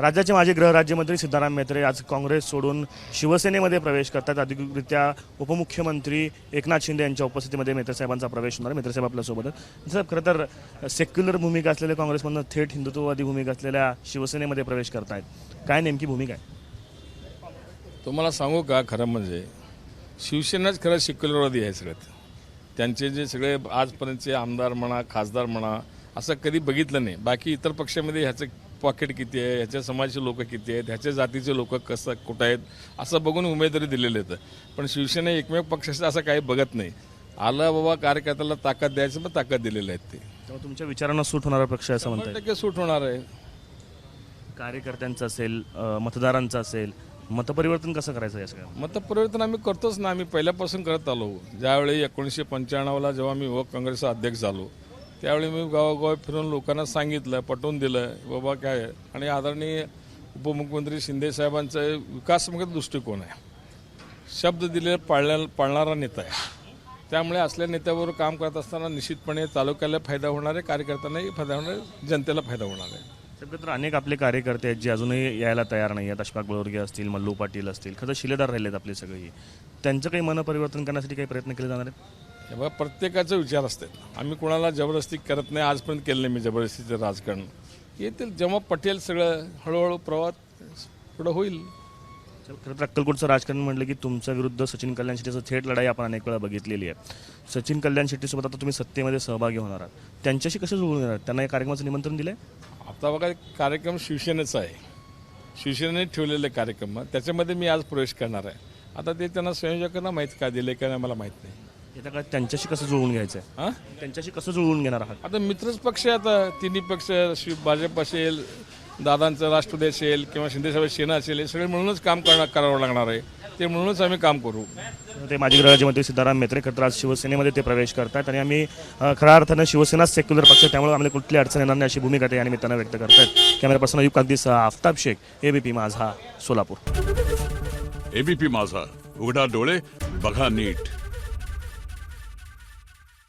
राज्याचे माजी गृहराज्यमंत्री सिद्धाराम म्हेत्रे आज काँग्रेस सोडून शिवसेनेमध्ये प्रवेश करतात। अधिकृतरित्या उपमुख्यमंत्री एकनाथ शिंदे यांच्या उपस्थितीमध्ये म्हेत्रे साहेबांचा प्रवेश होणार आहे। म्हेत्रे साहेब आपल्यासोबत आहेत। साहेब, खरं तर सेक्युलर भूमिका असलेल्या काँग्रेसमधून थेट हिंदुत्ववादी भूमिका असलेल्या शिवसेनेमध्ये प्रवेश करतायत, काय नेमकी भूमिका आहे? तुम्हाला सांगू का, खरं म्हणजे शिवसेनाच खरं सेक्युलरवादी आहे सगळ्यात। त्यांचे जे सगळे आजपर्यंतचे आमदार म्हणा, खासदार म्हणा, असं कधी बघितलं नाही। बाकी इतर पक्षामध्ये ह्याचं पॉकेट किती आहे, ह्याच्या समाजाचे लोक किती आहेत, ह्याच्या जातीचे लोक कसं कुठं आहेत, असं बघून उमेदवारी दिलेले आहेत। पण शिवसेना एकमेव पक्षाचं असं काही बघत नाही। आला बाबा कार्यकर्त्याला ताकद द्यायचं, मग ताकद दिलेलं आहेत ते। त्यामुळे तुमच्या विचारांना सूट होणारा पक्ष असं म्हणताय? 100% सूट होणार आहे। कार्यकर्त्यांचं असेल, मतदारांचं असेल, मतपरिवर्तन कसं करायचं या सगळ्या? मतपरिवर्तन आम्ही करतोच ना, आम्ही पहिल्यापासून करत आलो। ज्यावेळी 1995ला जेव्हा मी युवक काँग्रेसचा अध्यक्ष झालो, त्यावेळी मी गावोगाव फिरून लोकांना सांगितलं, पटवून दिलं बाबा काय आहे। आणि आदरणीय उपमुख्यमंत्री शिंदे साहेबांचा विकासमुखी दृष्टिकोन आहे, शब्द दिले पाळणारा नेता आहे। त्यामुळे असल्या नेत्याबरोबर काम करत असताना निश्चितपणे तालुक्याला फायदा होणार आहे, कार्यकर्त्यांनाही फायदा होणार आहे, जनतेला फायदा होणार आहे। सध्या तर अनेक आपले कार्यकर्ते आहेत जे अजूनही यायला तयार नाही आहेत। अशफाक बळवर्गे असतील, मल्लू पाटील असतील, खरं शिलेदार राहिलेत आपले सगळेही। त्यांचं काही मन परिवर्तन करण्यासाठी काही प्रयत्न केले जाणार आहेत? हे बघा, प्रत्येकाचे विचार असतात। आम्ही कोणाला जबरदस्ती करत नाही, आजपर्यंत केलं नाही मी जबरदस्तीचं राजकारण। येतील जेव्हा पटेल सगळं हळूहळू प्रवास पुढं होईल। खरं तर अक्कलकोटचं राजकारण म्हटलं की तुमच्या विरुद्ध सचिन कल्याण शेट्टीचं थेट लढाई आपण अनेक वेळा बघितलेली आहे। सचिन कल्याण शेट्टीसोबत आता तुम्ही सत्तेमध्ये सहभागी होणार आहात, त्यांच्याशी कसं जुळून येणार? त्यांना या कार्यक्रमाचं निमंत्रण दिलं आहे? आता बघा, कार्यक्रम शिवसेनेचा आहे, शिवसेनेने ठेवलेले कार्यक्रम, त्याच्यामध्ये मी आज प्रवेश करणार आहे। आता ते त्यांना संयोजकांना माहीत काय दिले काय मला माहीत नाही। येत्या काळात त्यांच्याशी कसं जुळवून घ्यायचं आहे? हां, त्यांच्याशी कसं जुळवून घेणार आहात? आता मित्रच पक्ष आहे। आता तिन्ही पक्ष, भाजप असेल, दादांचं राष्ट्रवादी असेल किंवा शिंदेसाहेब सेना असेल, हे सगळे म्हणूनच काम करावं लागणार आहे। ते म्हणूनच आम्ही काम करू। ते माजी गृहराज्यमंत्री सिद्धाराम म्हेत्रे खरं तर आज शिवसेनेमध्ये ते प्रवेश करतात आणि आम्ही खऱ्या अर्थानं शिवसेनाच सेक्युलर पक्ष, त्यामुळे आम्हाला कुठली अडचण येणार नाही अशी भूमिका ते या निमित्तानं व्यक्त करतात। कॅमेरा पर्सन अयुब कागदीसह आफताब शेख, एबीपी माझा, सोलापूर। एबीपी माझा, उघडा डोळे बघा नीट।